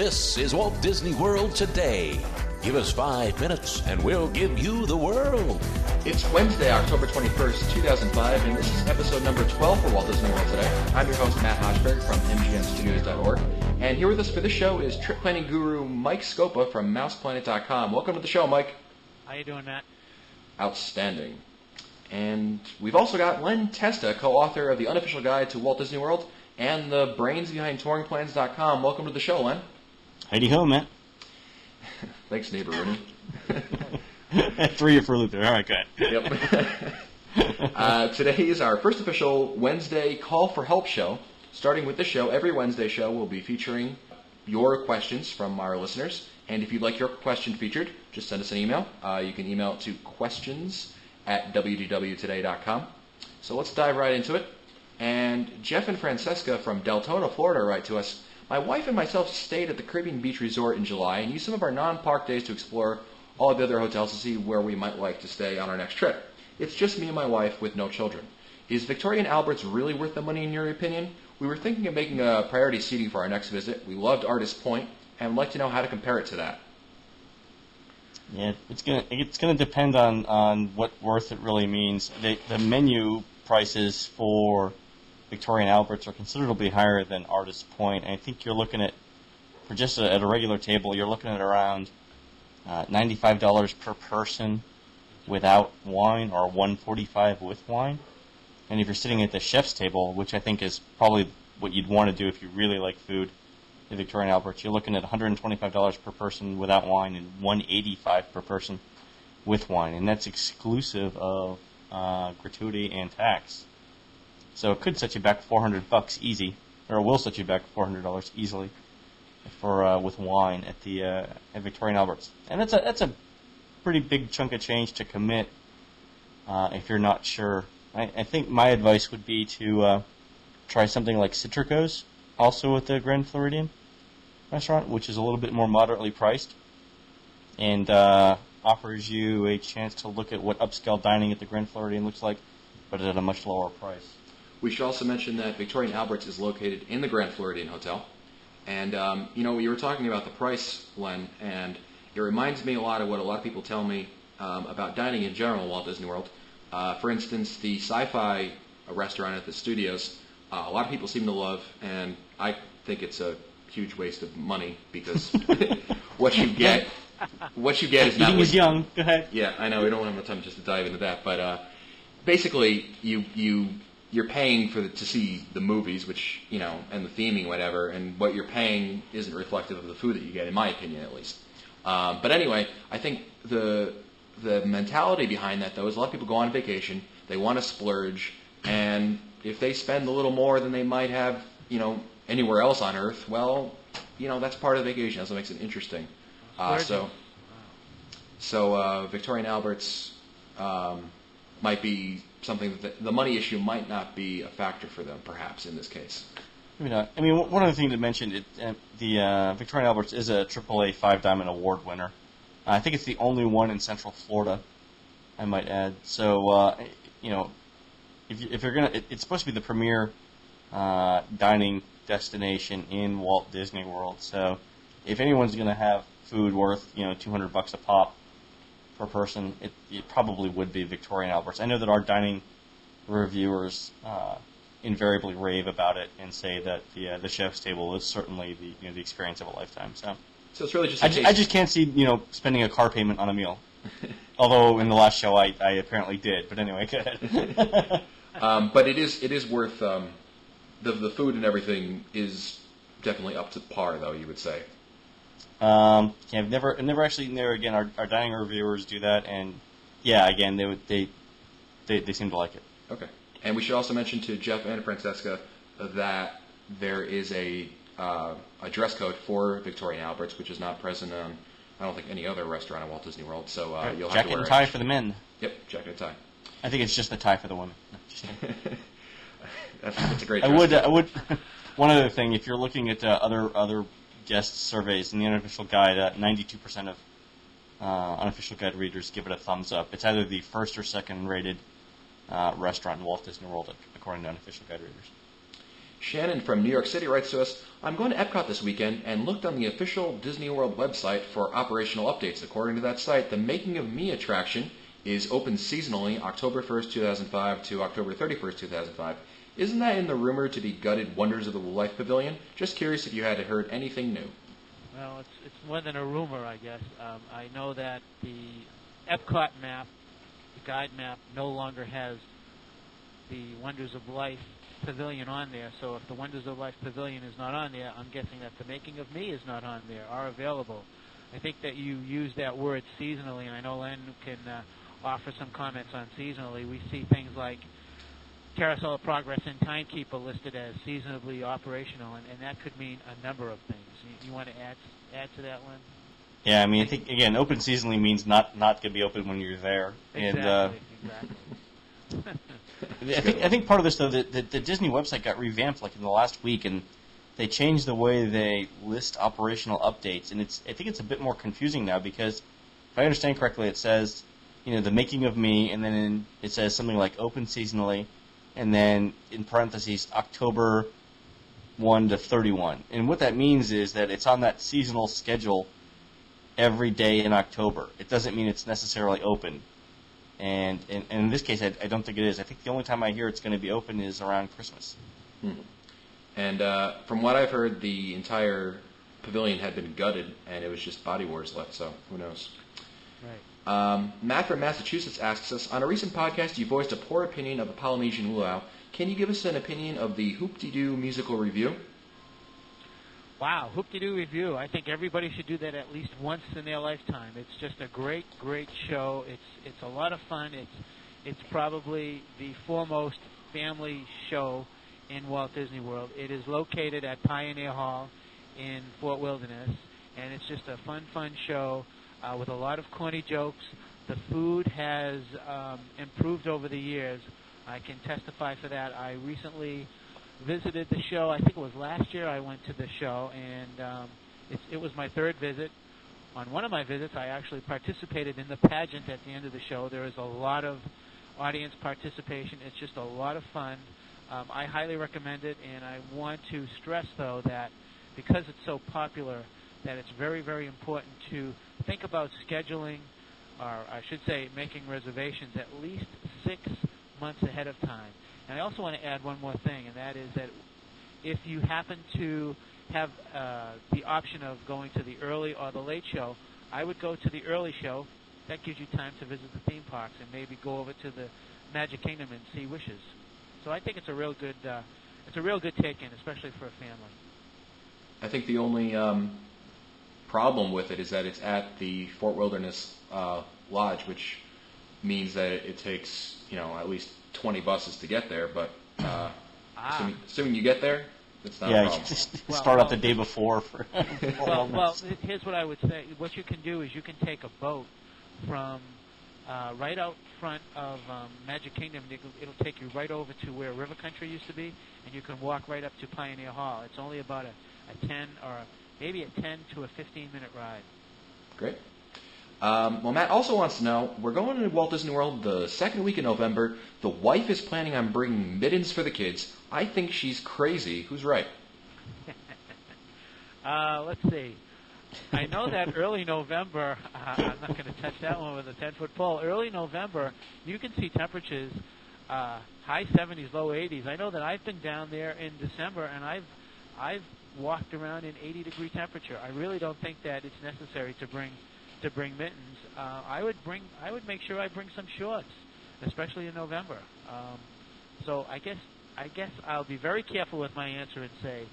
This is Walt Disney World Today. Give us 5 minutes and we'll give you the world. It's Wednesday, October 21st, 2005, and this is episode number 12 for Walt Disney World Today. I'm your host, Matt Hochberg from MGMstudios.org, and here with us for this show is trip planning guru Mike Scopa from MousePlanet.com. Welcome to the show, Mike. How you doing, Matt? Outstanding. And we've also got Len Testa, co-author of The Unofficial Guide to Walt Disney World and the brains behind TouringPlans.com. Welcome to the show, Len. Heidi ho, Matt. Thanks, neighbor Rooney. Threw you for a loop there. All right, go ahead. Yep. Today is our first official Wednesday Call for Help show. Starting with this show, every Wednesday show will be featuring your questions from our listeners. And if you'd like your question featured, just send us an email. You can email it to questions@wdwtoday.com. So let's dive right into it. And Jeff and Francesca from Deltona, Florida write to us, "My wife and myself stayed at the Caribbean Beach Resort in July and used some of our non-park days to explore all of the other hotels to see where we might like to stay on our next trip. It's just me and my wife with no children. Is Victoria and Albert's really worth the money in your opinion? We were thinking of making a priority seating for our next visit. We loved Artist Point and would like to know how to compare it to that." Yeah, it's gonna depend on what worth it really means. The menu prices for Victoria and Albert's are considerably higher than Artist Point. And I think you're looking at, for just at a regular table, you're looking at around $95 per person without wine, or $145 with wine. And if you're sitting at the chef's table, which I think is probably what you'd want to do if you really like food at Victoria and Albert's, you're looking at $125 per person without wine and $185 per person with wine. And that's exclusive of gratuity and tax. So it could set you back $400 easy, or it will set you back $400 easily for with wine at the at Victoria and Albert's. And that's a pretty big chunk of change to commit if you're not sure. I think my advice would be to try something like Citrico's, also at the Grand Floridian restaurant, which is a little bit more moderately priced and offers you a chance to look at what upscale dining at the Grand Floridian looks like, but at a much lower price. We should also mention that Victoria and Albert's is located in the Grand Floridian Hotel. And, you were talking about the price, Len, and it reminds me a lot of what a lot of people tell me about dining in general at Walt Disney World. For instance, the sci-fi restaurant at the studios, a lot of people seem to love, and I think it's a huge waste of money because what you get is not... Eating is young. Go ahead. Yeah, I know. We don't have enough time just to dive into that, but basically, you're paying to see the movies, which, and the theming, whatever, and what you're paying isn't reflective of the food that you get, in my opinion, at least. But anyway, I think the mentality behind that, though, is a lot of people go on vacation, they want to splurge, and if they spend a little more than they might have, anywhere else on Earth, well, that's part of the vacation. That's what makes it interesting. So Victoria and Albert's might be something that the money issue might not be a factor for them, perhaps, in this case. I mean, one other thing to mention, the Victoria and Albert's is a AAA 5-Diamond Award winner. I think it's the only one in Central Florida, I might add. So, if you're it's supposed to be the premier dining destination in Walt Disney World. So, if anyone's going to have food worth, $200 a pop per person, it probably would be Victoria and Albert's. I know that our dining reviewers invariably rave about it and say that the chef's table is certainly the experience of a lifetime. So it's really just I just can't see spending a car payment on a meal. Although in the last show I apparently did. But anyway, go ahead. But it is worth the food and everything is definitely up to par, though, you would say. I've never actually there again. Our dining reviewers do that, and yeah, again they seem to like it. Okay, and we should also mention to Jeff and Francesca that there is a dress code for Victoria and Albert's, which is not present on I don't think any other restaurant at Walt Disney World. So you'll have to wear jacket and tie for the men. Yep, jacket and tie. I think it's just the tie for the women. No, just that's a great. I would. One other thing, if you're looking at other guest surveys in the unofficial guide, 92% of unofficial guide readers give it a thumbs up. It's either the first or second rated restaurant in Walt Disney World, according to unofficial guide readers. Shannon from New York City writes to us, I'm going to Epcot this weekend and looked on the official Disney World website for operational updates. According to that site, the Making of Me attraction is open seasonally October 1st, 2005 to October 31st, 2005. Isn't that in the rumored to be gutted Wonders of the Life Pavilion? Just curious if you had heard anything new. Well, it's more than a rumor, I guess. I know that the Epcot map, the guide map, no longer has the Wonders of Life Pavilion on there. So if the Wonders of Life Pavilion is not on there, I'm guessing that the Making of Me is not on there, are available. I think that you use that word seasonally, and I know Len can offer some comments on seasonally. We see things like Carousel of Progress and Timekeeper listed as seasonably operational, and that could mean a number of things. You want to add to that, Len? Yeah, I mean, I think, again, open seasonally means not going to be open when you're there. Exactly. I think part of this, though, the Disney website got revamped like in the last week, and they changed the way they list operational updates, and I think it's a bit more confusing now because, if I understand correctly, it says, the Making of Me, and then it says something like open seasonally, and then in parentheses, October 1 to 31. And what that means is that it's on that seasonal schedule every day in October. It doesn't mean it's necessarily open. And in this case, I don't think it is. I think the only time I hear it's going to be open is around Christmas. And from what I've heard, the entire pavilion had been gutted, and it was just bodyboards left, so who knows. Right. Matt from Massachusetts asks us, on a recent podcast, you voiced a poor opinion of a Polynesian luau. Can you give us an opinion of the Hoop-Dee-Doo musical review? Wow, Hoop-Dee-Doo review. I think everybody should do that at least once in their lifetime. It's just a great, great show. It's a lot of fun. It's probably the foremost family show in Walt Disney World. It is located at Pioneer Hall in Fort Wilderness, and it's just a fun show with a lot of corny jokes. The food has improved over the years. I can testify for that. I recently visited the show. I think it was last year I went to the show, and it was my third visit. On one of my visits, I actually participated in the pageant at the end of the show. There is a lot of audience participation. It's just a lot of fun. I highly recommend it, and I want to stress, though, that because it's so popular, that it's very, very important to think about scheduling, or I should say making reservations at least 6 months ahead of time. And I also want to add one more thing, and that is that if you happen to have the option of going to the early or the late show, I would go to the early show. That gives you time to visit the theme parks and maybe go over to the Magic Kingdom and see Wishes. So I think it's a real good take-in, especially for a family. I think the only problem with it is that it's at the Fort Wilderness Lodge, which means that it takes at least 20 buses to get there. But assuming you get there, it's not a problem. You just start out the day before. Well, here's what I would say. What you can do is you can take a boat from right out front of Magic Kingdom. It'll take you right over to where River Country used to be, and you can walk right up to Pioneer Hall. It's only about a 10 or maybe a 10 to a 15-minute ride. Great. Well, Matt also wants to know, we're going to Walt Disney World the second week in November. The wife is planning on bringing mittens for the kids. I think she's crazy. Who's right? Let's see. I know that early November, I'm not going to touch that one with a 10-foot pole. Early November, you can see temperatures high 70s, low 80s. I know that I've been down there in December, and I've walked around in 80-degree temperature. I really don't think that it's necessary to bring mittens. I would make sure I bring some shorts, especially in November. So I guess I'll be very careful with my answer and say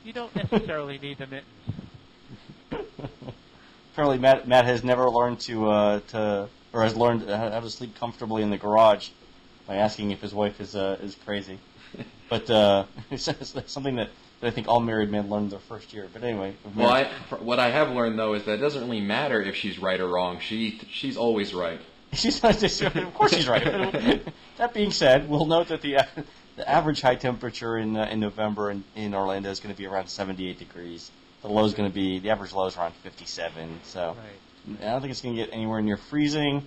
you don't necessarily need the mittens. Apparently, Matt has never learned has learned how to sleep comfortably in the garage by asking if his wife is crazy. But it's something that I think all married men learn their first year. But anyway. Well, what I have learned, though, is that it doesn't really matter if she's right or wrong. She's always right. Of course she's right. That being said, we'll note that the average high temperature in November in Orlando is going to be around 78 degrees. The average low is around 57. So right. I don't think it's going to get anywhere near freezing.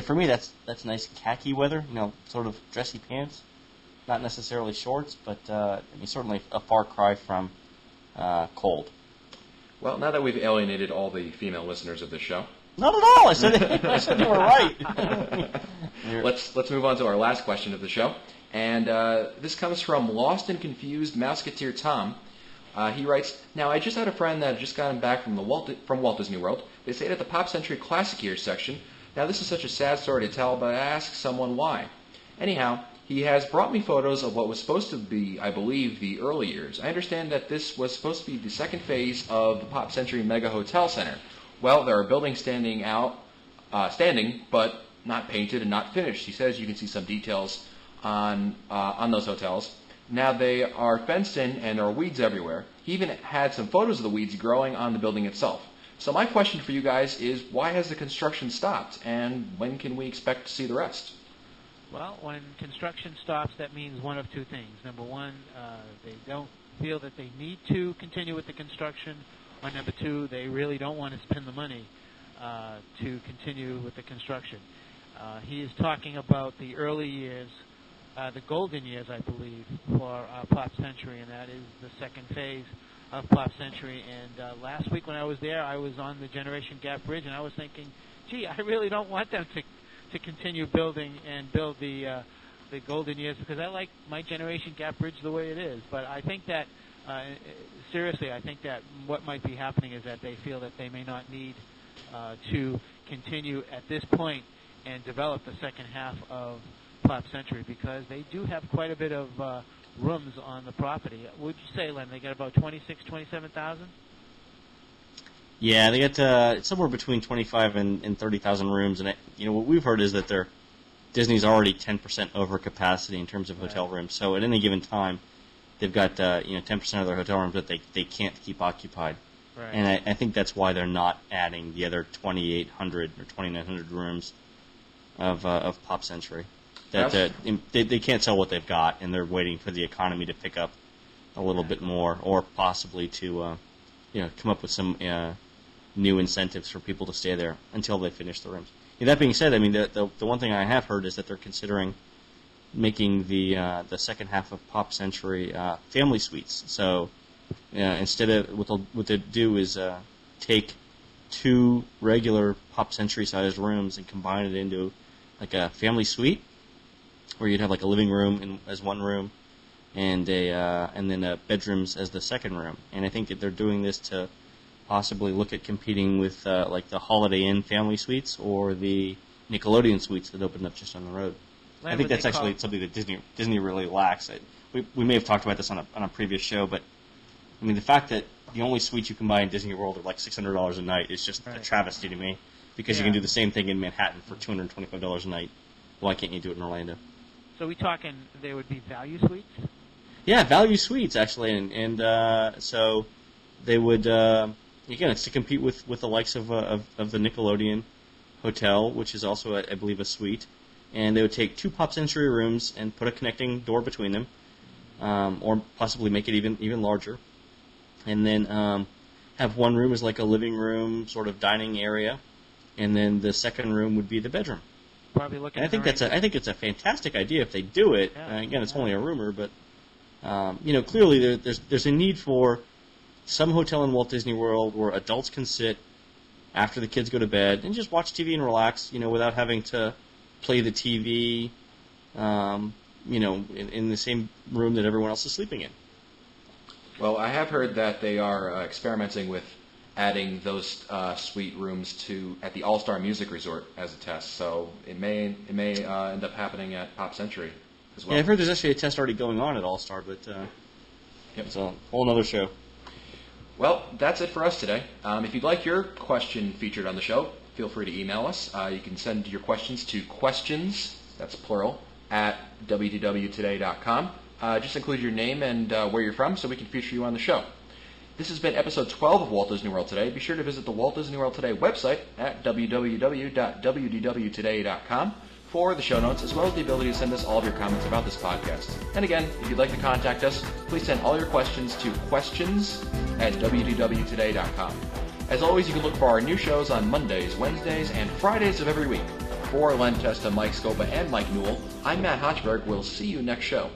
For me, that's nice khaki weather. Sort of dressy pants. not necessarily shorts, but I mean, certainly a far cry from cold. Well, now that we've alienated all the female listeners of this show, not at all. I said you were right. let's move on to our last question of the show, and this comes from Lost and Confused Mouseketeer Tom. He writes, "Now I just had a friend that had just gotten back from Walt Disney World. They stayed at the Pop Century Classic Years section. Now this is such a sad story to tell, but I asked someone why. Anyhow, he has brought me photos of what was supposed to be, I believe, the early years. I understand that this was supposed to be the second phase of the Pop Century Mega Hotel Center. Well, there are buildings standing, but not painted and not finished. He says you can see some details on those hotels. Now they are fenced in and there are weeds everywhere. He even had some photos of the weeds growing on the building itself. So my question for you guys is, why has the construction stopped, and when can we expect to see the rest?" Well, when construction stops, that means one of two things. Number one, they don't feel that they need to continue with the construction, or number two, they really don't want to spend the money to continue with the construction. He is talking about the early years, the golden years, I believe, for Pop Century, and that is the second phase of Pop Century. And last week when I was there, I was on the Generation Gap Bridge, and I was thinking, gee, I really don't want them to continue building and build the golden years, because I like my Generation Gap Bridge the way it is. But I think that, seriously, I think that what might be happening is that they feel that they may not need to continue at this point and develop the second half of Pop Century, because they do have quite a bit of rooms on the property. Would you say, Len, they got about 27,000? Yeah, they get somewhere between 25 and 30,000 rooms, and what we've heard is that Disney's already 10% over capacity in terms of hotel rooms. So at any given time, they've got 10% of their hotel rooms that they can't keep occupied. Right. And I think that's why they're not adding the other 2,800 or 2,900 rooms of Pop Century. That they can't sell what they've got, and they're waiting for the economy to pick up a little bit more, or possibly to come up with some new incentives for people to stay there until they finish the rooms. That being said, I mean the one thing I have heard is that they're considering making the second half of Pop Century family suites. So instead of what they do is take two regular Pop Century sized rooms and combine it into like a family suite, where you'd have like a living room as one room, and then bedrooms as the second room. And I think that they're doing this to possibly look at competing with like the Holiday Inn family suites or the Nickelodeon suites that opened up just on the road. I think that's actually something that Disney really lacks. We may have talked about this on a previous show, but I mean the fact that the only suites you can buy in Disney World are like $600 a night is just a travesty to me, because you can do the same thing in Manhattan for $225 a night. Why can't you do it in Orlando? So we talking there would be value suites? Yeah, value suites actually, and so they would again, it's to compete with the likes of the Nickelodeon Hotel, which is also I believe a suite, and they would take two Pop Century rooms and put a connecting door between them, or possibly make it even larger, and then have one room as like a living room, sort of dining area, and then the second room would be the bedroom. Probably looking. And I think it's a fantastic idea if they do it. Again, it's only a rumor, but clearly there's a need for some hotel in Walt Disney World where adults can sit after the kids go to bed and just watch TV and relax, without having to play the TV, in the same room that everyone else is sleeping in. Well, I have heard that they are experimenting with adding those suite rooms at the All-Star Music Resort as a test. So it may end up happening at Pop Century as well. Yeah, I've heard there's actually a test already going on at All-Star, but it's a whole other show. Well, that's it for us today. If you'd like your question featured on the show, feel free to email us. You can send your questions to questions, that's plural, at wdwtoday.com. Just include your name and where you're from so we can feature you on the show. This has been episode 12 of Walt Disney World Today. Be sure to visit the Walt Disney World Today website at www.wdwtoday.com for the show notes, as well as the ability to send us all of your comments about this podcast. And again, if you'd like to contact us, please send all your questions to questions@wdwtoday.com. As always, you can look for our new shows on Mondays, Wednesdays, and Fridays of every week. For Len Testa, Mike Scopa, and Mike Newell, I'm Matt Hochberg. We'll see you next show.